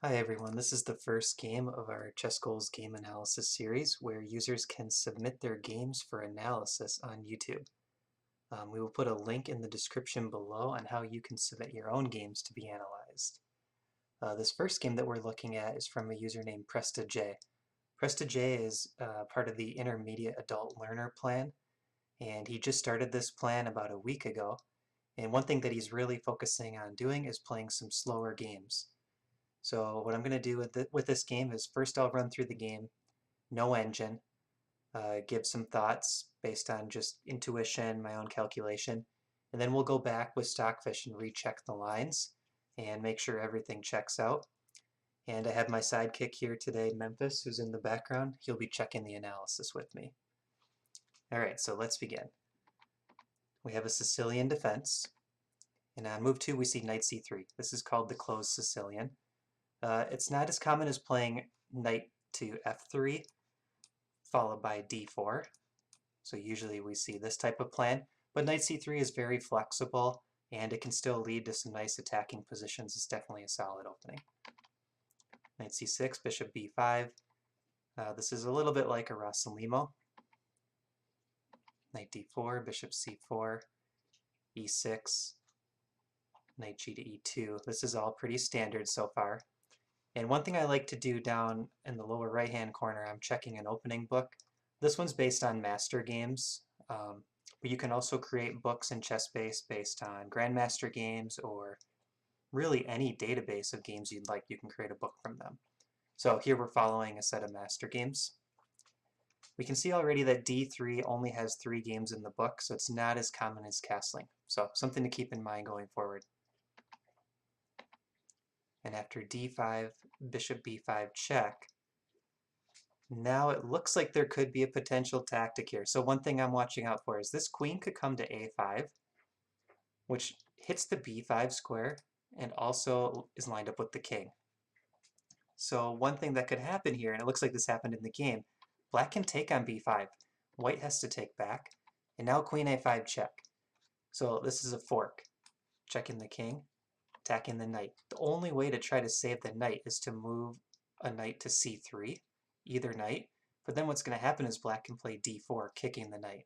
Hi everyone, this is the first game of our Chess Goals game analysis series where users can submit their games for analysis on YouTube. We will put a link in the description below on how you can submit your own games to be analyzed. This first game that we're looking at is from a user named PrestaJay. PrestaJay is part of the Intermediate Adult Learner plan, and he just started this plan about a week ago. And one thing that he's really focusing on doing is playing some slower games. So what I'm going to do with this game is first I'll run through the game, no engine, give some thoughts based on just intuition, my own calculation, and then we'll go back with Stockfish and recheck the lines and make sure everything checks out. And I have my sidekick here today, Memphis, who's in the background. He'll be checking the analysis with me. Alright, so let's begin. We have a Sicilian Defense, and on move 2 we see knight c3. This is called the closed Sicilian. It's not as common as playing knight to f3 followed by d4. So usually we see this type of plan, but knight c3 is very flexible and it can still lead to some nice attacking positions. It's definitely a solid opening. Knight c6, bishop b5. This is a little bit like a Rossolimo. Knight d4, bishop c4, e6, knight g to e2. This is all pretty standard so far. And one thing I like to do down in the lower right-hand corner, I'm checking an opening book. This one's based on master games, but you can also create books in ChessBase based on Grandmaster games or really any database of games you'd like. You can create a book from them. So here we're following a set of master games. We can see already that D3 only has 3 games in the book, so it's not as common as castling. So something to keep in mind going forward. And after d5, bishop b5 check, now it looks like there could be a potential tactic here. So one thing I'm watching out for is this queen could come to a5, which hits the b5 square and also is lined up with the king. So one thing that could happen here, and it looks like this happened in the game, black can take on b5. White has to take back, and now queen a5 check. So this is a fork, checking the king, attacking the knight. The only way to try to save the knight is to move a knight to c3, either knight, but then what's going to happen is black can play d4, kicking the knight.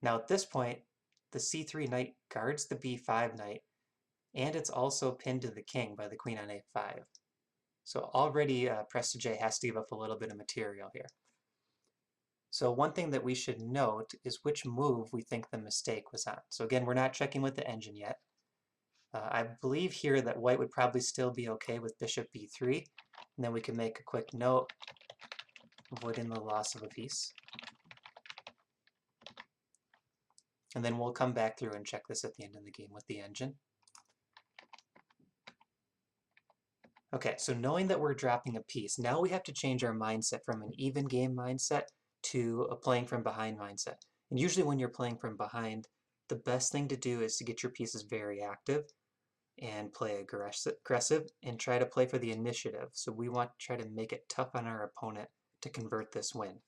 Now at this point, the c3 knight guards the b5 knight, and it's also pinned to the king by the queen on a5. So already PrestaJay has to give up a little bit of material here. So one thing that we should note is which move we think the mistake was on. So again, we're not checking with the engine yet. I believe here that white would probably still be okay with bishop b3, and then we can make a quick note, avoiding the loss of a piece. And then we'll come back through and check this at the end of the game with the engine. Okay, so knowing that we're dropping a piece, now we have to change our mindset from an even game mindset to a playing from behind mindset. And usually when you're playing from behind, the best thing to do is to get your pieces very active and play aggressive and try to play for the initiative. So we want to try to make it tough on our opponent to convert this win.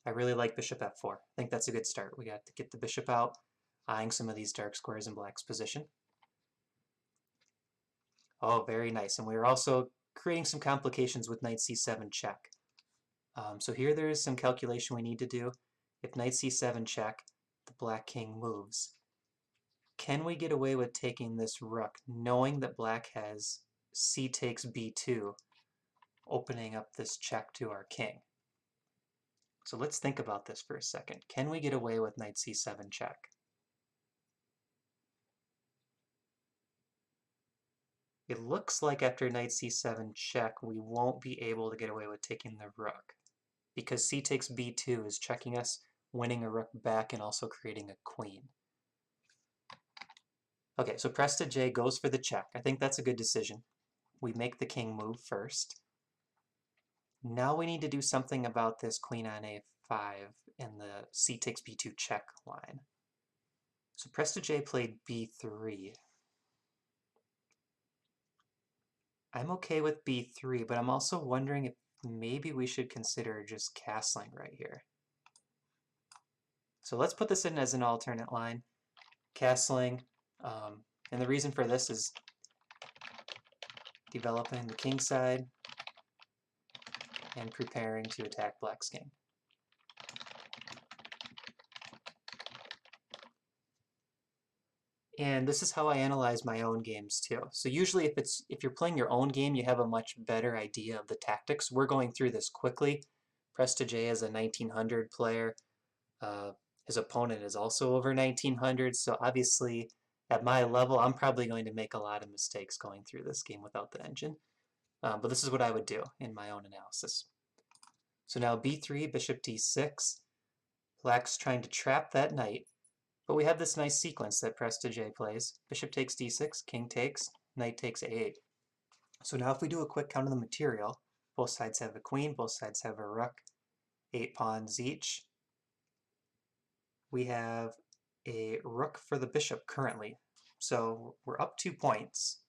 I really like bishop f4. I think that's a good start. We got to get the bishop out, eyeing some of these dark squares in black's position. Oh, very nice. And we're also creating some complications with knight c7 check. So here there is some calculation we need to do. If knight c7 check, the black king moves. Can we get away with taking this rook, knowing that black has c takes b2, opening up this check to our king? So let's think about this for a second. Can we get away with knight c7 check? It looks like after knight c7 check, we won't be able to get away with taking the rook, because c takes b2 is checking us, winning a rook back, and also creating a queen. Okay, so PrestaJay goes for the check. I think that's a good decision. We make the king move first. Now we need to do something about this queen on a5 and the c takes b2 check line. So PrestaJay played b3. I'm okay with b3, but I'm also wondering if maybe we should consider just castling right here. So let's put this in as an alternate line. Castling, and the reason for this is developing the king side, and preparing to attack black's king. And this is how I analyze my own games too. So usually if you're playing your own game, you have a much better idea of the tactics. We're going through this quickly. PrestaJay is a 1900 player. His opponent is also over 1900, so obviously at my level, I'm probably going to make a lot of mistakes going through this game without the engine. But this is what I would do in my own analysis. So now b3, bishop d6. Black's trying to trap that knight. But we have this nice sequence that PrestaJay plays. Bishop takes d6, king takes, knight takes a8. So now if we do a quick count of the material, both sides have a queen, both sides have a rook, 8 pawns each. We have a rook for the bishop currently. So we're up 2 points.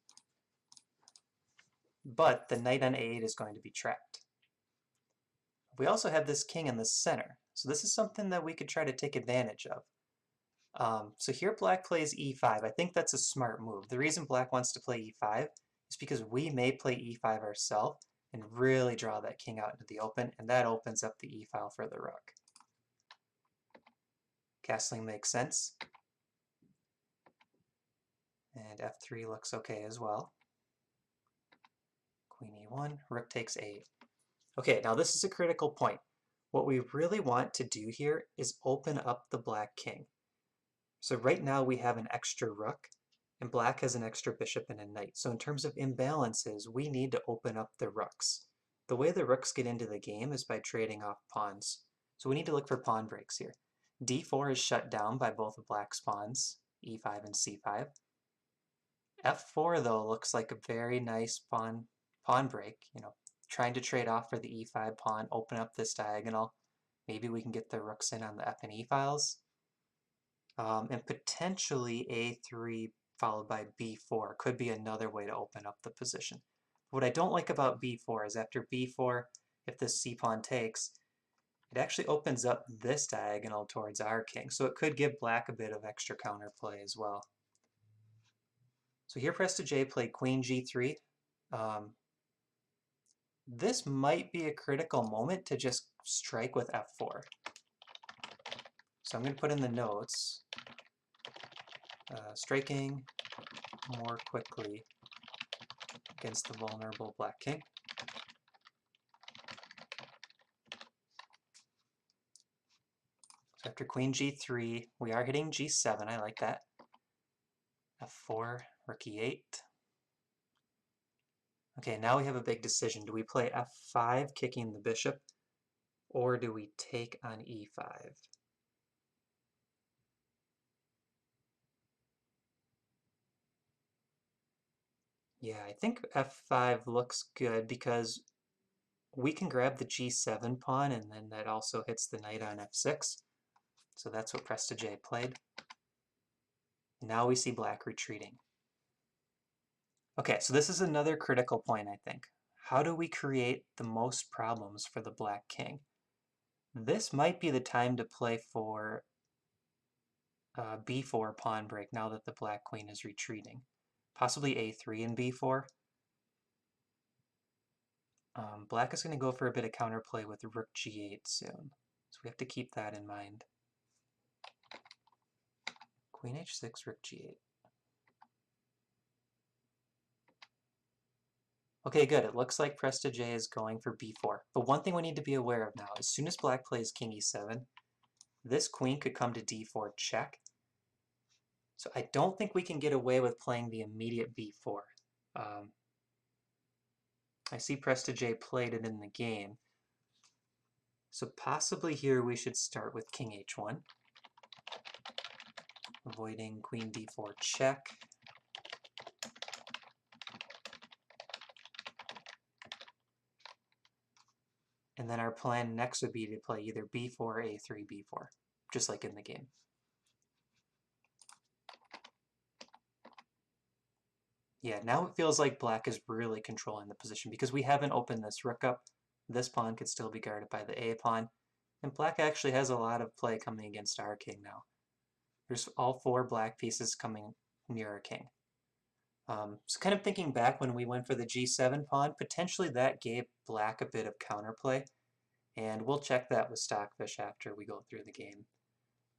But the knight on a8 is going to be trapped. We also have this king in the center. So this is something that we could try to take advantage of. So here black plays e5. I think that's a smart move. The reason black wants to play e5 is because we may play e5 ourselves and really draw that king out into the open, and that opens up the e-file for the rook. Castling makes sense. And f3 looks okay as well. Queen e1, rook takes a8. Okay, now this is a critical point. What we really want to do here is open up the black king. So right now we have an extra rook, and black has an extra bishop and a knight. So in terms of imbalances, we need to open up the rooks. The way the rooks get into the game is by trading off pawns. So we need to look for pawn breaks here. d4 is shut down by both of black's pawns, e5 and c5. f4 though looks like a very nice pawn break, trying to trade off for the e5 pawn, open up this diagonal. Maybe we can get the rooks in on the f and e files. And potentially a3 followed by b4 could be another way to open up the position. What I don't like about b4 is after b4, if this c-pawn takes, it actually opens up this diagonal towards our king, so it could give black a bit of extra counterplay as well. So here PrestaJay played queen g3. This might be a critical moment to just strike with f4. So I'm going to put in the notes. Striking more quickly against the vulnerable black king. So after queen g3, we are hitting g7. I like that. f4, rook e8. Okay, now we have a big decision. Do we play f5, kicking the bishop, or do we take on e5? Yeah, I think f5 looks good because we can grab the g7 pawn, and then that also hits the knight on f6. So that's what PrestaJay played. Now we see black retreating. Okay, so this is another critical point, I think. How do we create the most problems for the black king? This might be the time to play for b4 pawn break now that the black queen is retreating. Possibly a3 and b4. Black is going to go for a bit of counterplay with rook g8 soon, so we have to keep that in mind. Queen h6, rook g8. Okay, good. It looks like PrestaJay is going for b4. But one thing we need to be aware of now, as soon as black plays king e7, this queen could come to d4 check. So I don't think we can get away with playing the immediate b4. I see PrestaJay played it in the game. So possibly here we should start with king h1, avoiding queen d4 check. And then our plan next would be to play either b4, a3, b4, just like in the game. Yeah, now it feels like black is really controlling the position because we haven't opened this rook up. This pawn could still be guarded by the a pawn. And black actually has a lot of play coming against our king now. There's all 4 black pieces coming near our king. So kind of thinking back when we went for the g7 pawn, potentially that gave black a bit of counterplay, and we'll check that with Stockfish after we go through the game.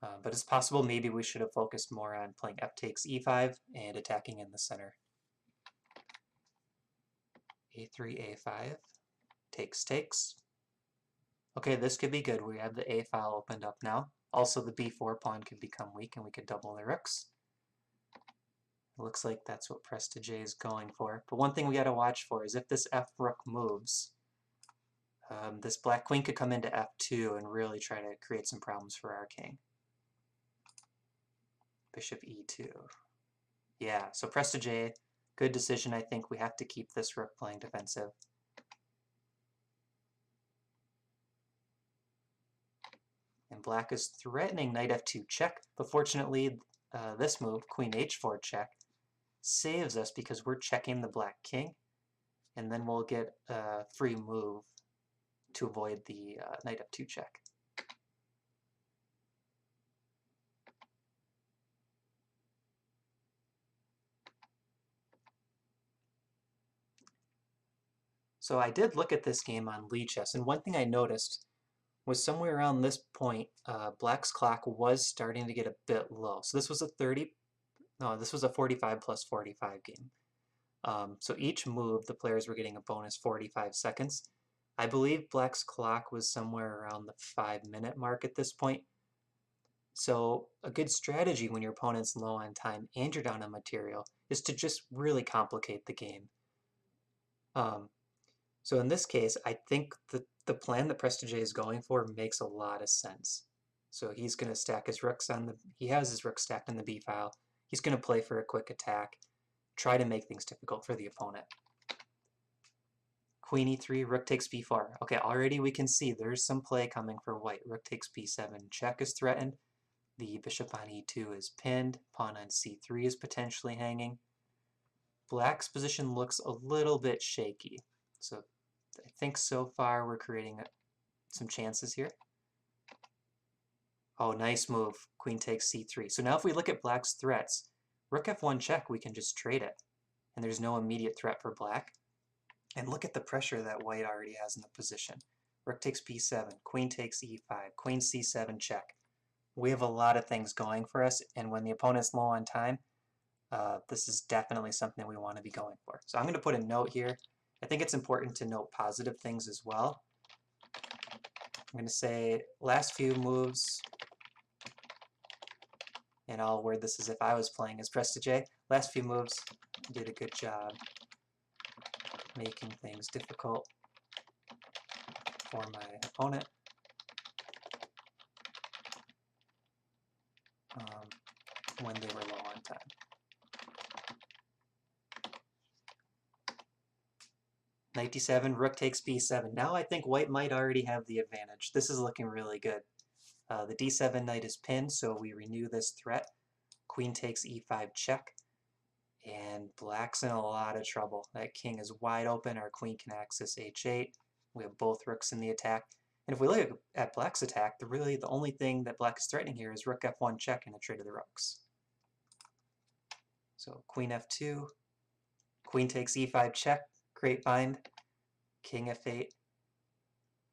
But it's possible maybe we should have focused more on playing f takes e5 and attacking in the center. a3, a5, takes. Okay, this could be good. We have the a file opened up now. Also, the b4 pawn could become weak and we could double the rooks. It looks like that's what PrestaJay is going for. But one thing we got to watch for is if this f rook moves, this black queen could come into f2 and really try to create some problems for our king. Bishop e2. Yeah, so PrestaJay, good decision. I think we have to keep this rook playing defensive. And black is threatening knight f2 check, but fortunately this move, queen h4 check, saves us because we're checking the black king, and then we'll get a free move to avoid the knight f2 check. So I did look at this game on Lichess, and one thing I noticed was somewhere around this point, black's clock was starting to get a bit low. So this was a 45 plus 45 game. So each move, the players were getting a bonus 45 seconds. I believe black's clock was somewhere around the 5-minute mark at this point. So a good strategy when your opponent's low on time and you're down on material is to just really complicate the game. So in this case, I think the plan that PrestaJay is going for makes a lot of sense. So he's going to stack his rooks on the, he has his rooks stacked in the b file. He's going to play for a quick attack, try to make things difficult for the opponent. Queen e3, rook takes b4. Okay, already we can see there's some play coming for white. Rook takes b7, check is threatened. The bishop on e2 is pinned. Pawn on c3 is potentially hanging. Black's position looks a little bit shaky. So I think so far we're creating some chances here. Oh, nice move. Queen takes c3. So now if we look at black's threats, rook f1 check, we can just trade it. And there's no immediate threat for black. And look at the pressure that white already has in the position. Rook takes b7, queen takes e5, queen c7 check. We have a lot of things going for us, and when the opponent's low on time, this is definitely something we want to be going for. So I'm going to put a note here. I think it's important to note positive things as well. I'm going to say last few moves, and I'll word this as if I was playing as PrestaJay. Last few moves, did a good job making things difficult for my opponent. When they were low on time. Knight d7, rook takes b7. Now I think white might already have the advantage. This is looking really good. The d7 knight is pinned, so we renew this threat. Queen takes e5 check, and black's in a lot of trouble. That king is wide open, our queen can access h8. We have both rooks in the attack. And if we look at black's attack, the only thing that black is threatening here is rook f1 check and a trade of the rooks. So queen f2, queen takes e5 check, great bind, king f8.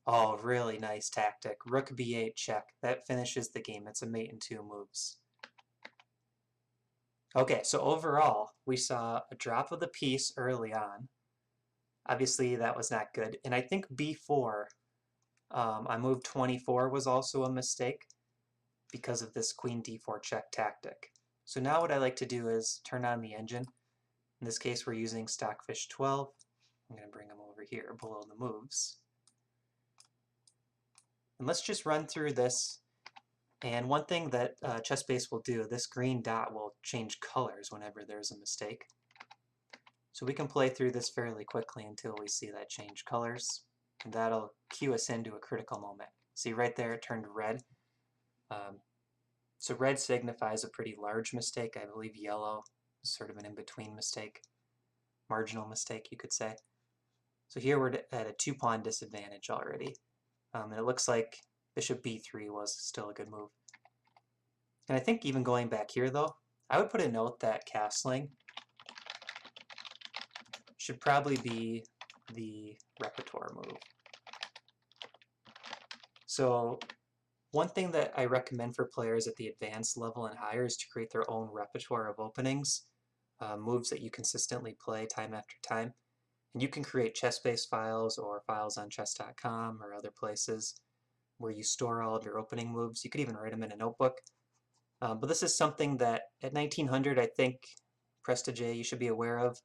Oh, really nice tactic. Rook b8 check. That finishes the game. It's a mate in 2 moves. Okay, so overall, we saw a drop of the piece early on. Obviously, that was not good. And I think b4, on move 24, was also a mistake because of this queen d4 check tactic. So now what I like to do is turn on the engine. In this case, we're using Stockfish 12. I'm going to bring them over here below the moves. And let's just run through this. And one thing that ChessBase will do, this green dot will change colors whenever there's a mistake. So we can play through this fairly quickly until we see that change colors. And that'll cue us into a critical moment. See right there, it turned red. So red signifies a pretty large mistake. I believe yellow is sort of an in-between mistake. Marginal mistake, you could say. So here we're at a 2-pawn disadvantage already. And it looks like bishop b3 was still a good move. And I think even going back here, though, I would put a note that castling should probably be the repertoire move. So one thing that I recommend for players at the advanced level and higher is to create their own repertoire of openings, moves that you consistently play time after time. And you can create chess-based files or files on chess.com or other places where you store all of your opening moves. You could even write them in a notebook. But this is something that at 1900, I think, PrestaJay you should be aware of,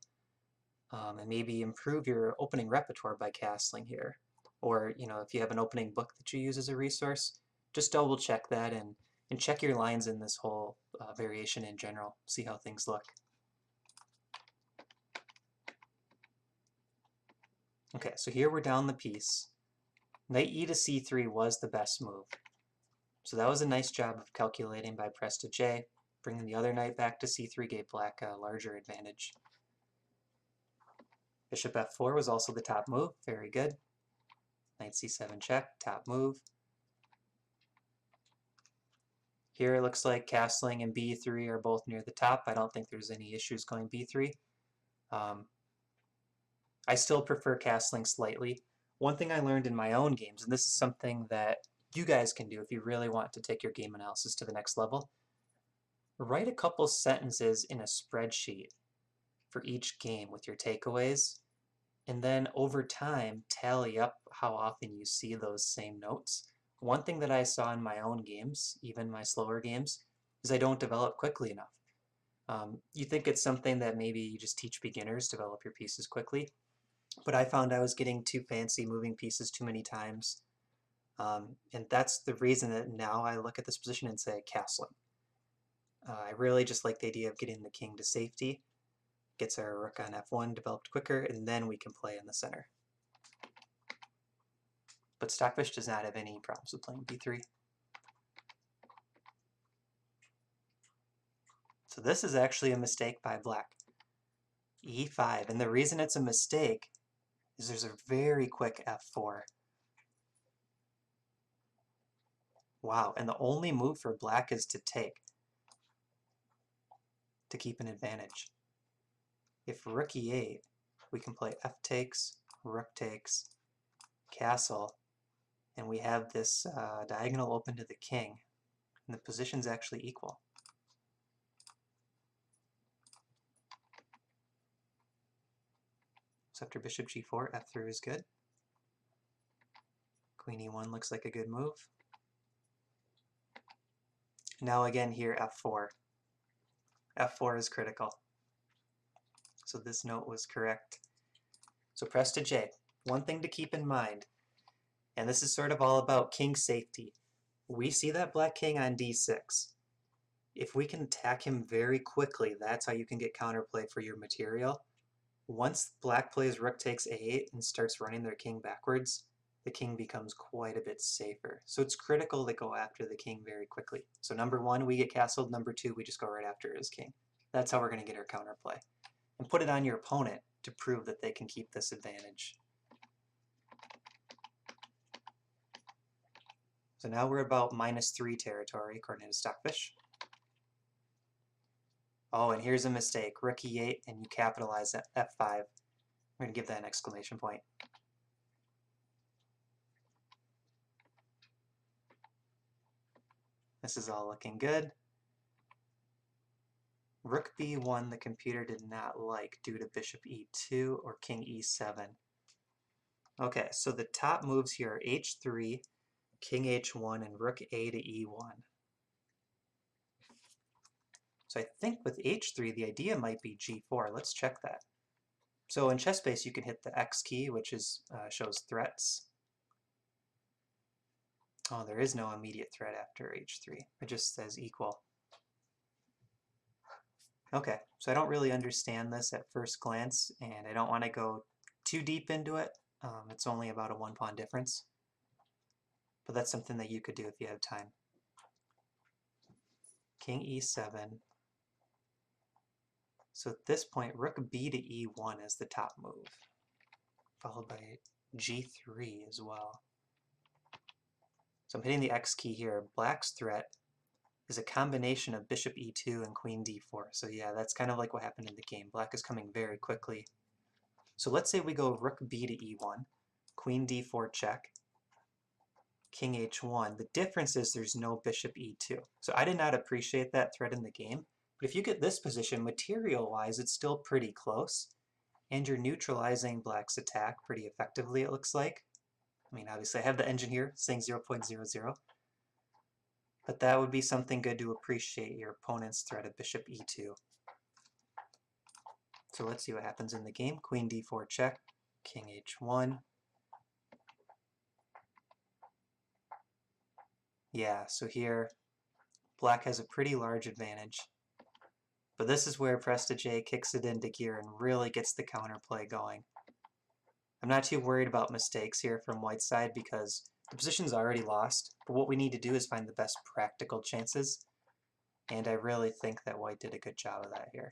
and maybe improve your opening repertoire by castling here. Or, if you have an opening book that you use as a resource, just double check that and check your lines in this whole variation in general. See how things look. Okay, so here we're down the piece. Knight e to c3 was the best move. So that was a nice job of calculating by PrestaJay. Bringing the other knight back to c3 gave black a larger advantage. Bishop f4 was also the top move. Very good. Knight c7 check, top move. Here it looks like castling and b3 are both near the top. I don't think there's any issues going b3. I still prefer castling slightly. One thing I learned in my own games, and this is something that you guys can do if you really want to take your game analysis to the next level, write a couple sentences in a spreadsheet for each game with your takeaways, and then over time tally up how often you see those same notes. One thing that I saw in my own games, even my slower games, is I don't develop quickly enough. You think it's something that maybe you just teach beginners, develop your pieces quickly, but I found I was getting too fancy, moving pieces too many times. And that's the reason that now I look at this position and say castling. I really just like the idea of getting the king to safety, gets our rook on f1 developed quicker, and then we can play in the center. But Stockfish does not have any problems with playing b3. So this is actually a mistake by black. e5, and the reason it's a mistake is there's a very quick f4. Wow, and the only move for black is to take, to keep an advantage. If rook e8, we can play f takes, rook takes, castle, and we have this diagonal open to the king, and the position's actually equal. So after bishop g4, f3 is good. Queen e1 looks like a good move. Now again here, f4. f4 is critical. So this note was correct. So PrestaJay, one thing to keep in mind, and this is sort of all about king safety. We see that black king on d6. If we can attack him very quickly, that's how you can get counterplay for your material. Once black plays rook takes a8 and starts running their king backwards, the king becomes quite a bit safer. So it's critical to go after the king very quickly. So number one, we get castled. Number two, we just go right after his king. That's how we're going to get our counterplay. And put it on your opponent to prove that they can keep this advantage. So now we're about -3 territory, according to Stockfish. Oh, and here's a mistake. Rook e8, and you capitalize that f5. We're going to give that an exclamation point. This is all looking good. Rook b1 the computer did not like due to bishop e2 or king e7. Okay, so the top moves here are h3, king h1, and rook a to e1. So I think with h3 the idea might be g4. Let's check that. So in ChessBase you can hit the X key, which is shows threats. Oh, there is no immediate threat after h3. It just says equal. Okay, so I don't really understand this at first glance, and I don't want to go too deep into it. It's only about a 1-pawn difference. But that's something that you could do if you have time. King e7. So at this point, rook b to e1 is the top move, followed by g3 as well. So I'm hitting the X key here. Black's threat is a combination of bishop e2 and queen d4. So yeah, that's kind of like what happened in the game. Black is coming very quickly. So let's say we go rook b to e1, queen d4 check, king h1. The difference is there's no bishop e2. So I did not appreciate that threat in the game. But if you get this position, material-wise, it's still pretty close. And you're neutralizing black's attack pretty effectively, it looks like. I mean, obviously I have the engine here saying 0.00. But that would be something good to appreciate your opponent's threat of bishop e2. So let's see what happens in the game. Queen d4 check, king h1. Yeah, so here black has a pretty large advantage. But this is where PrestaJay kicks it into gear and really gets the counterplay going. I'm not too worried about mistakes here from white's side because the position's already lost, but what we need to do is find the best practical chances, and I really think that white did a good job of that here.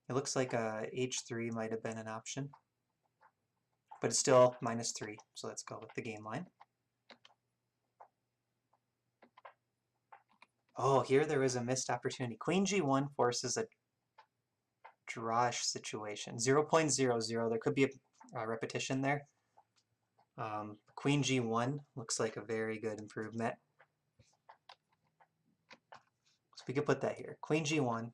It looks like h3 might have been an option, but it's still -3, so let's go with the game line. Oh, here there is a missed opportunity. Queen g1 forces a drawish situation. 0.00, there could be a repetition there. Queen g1 looks like a very good improvement. So we could put that here. Queen g1,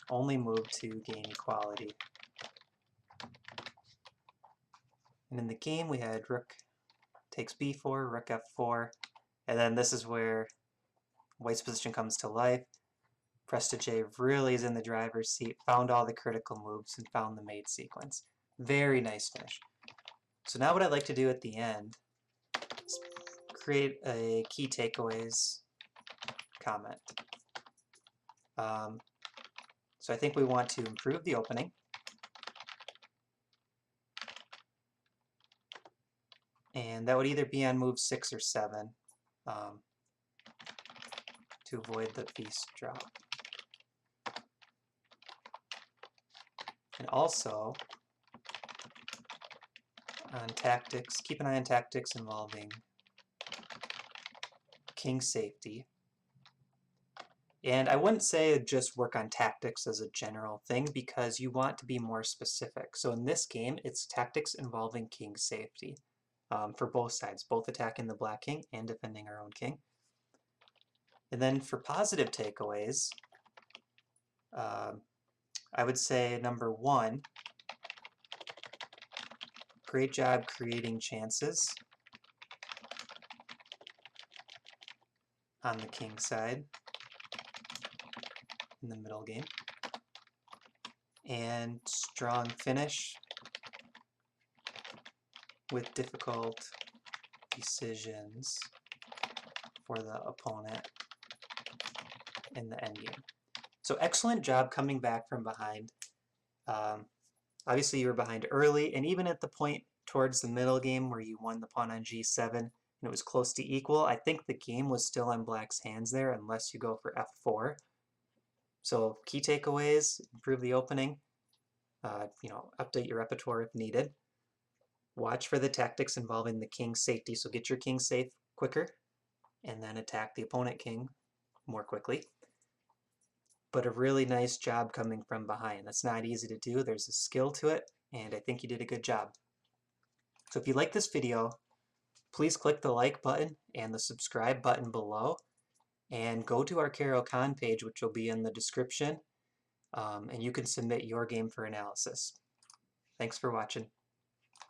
only move to gain equality. And in the game we had rook takes b4, rook f4, and then this is where white's position comes to life. PrestaJay really is in the driver's seat, found all the critical moves, and found the mate sequence. Very nice finish. So now what I'd like to do at the end is create a key takeaways comment. So I think we want to improve the opening. And that would either be on move 6 or 7 to avoid the piece drop. And also, on tactics, keep an eye on tactics involving king safety. And I wouldn't say just work on tactics as a general thing because you want to be more specific. So in this game, it's tactics involving king safety for both sides, both attacking the black king and defending our own king. And then for positive takeaways, I would say number 1, great job creating chances on the king side in the middle game. And strong finish with difficult decisions for the opponent in the endgame. So excellent job coming back from behind. Obviously you were behind early, and even at the point towards the middle game where you won the pawn on g7 and it was close to equal, I think the game was still on black's hands there unless you go for f4. So key takeaways: improve the opening, update your repertoire if needed. Watch for the tactics involving the king safety, so get your king safe quicker and then attack the opponent king more quickly. But a really nice job coming from behind. That's not easy to do. There's a skill to it, and I think you did a good job. So if you like this video, please click the like button and the subscribe button below, and go to our Caro-Kann page, which will be in the description, and you can submit your game for analysis. Thanks for watching.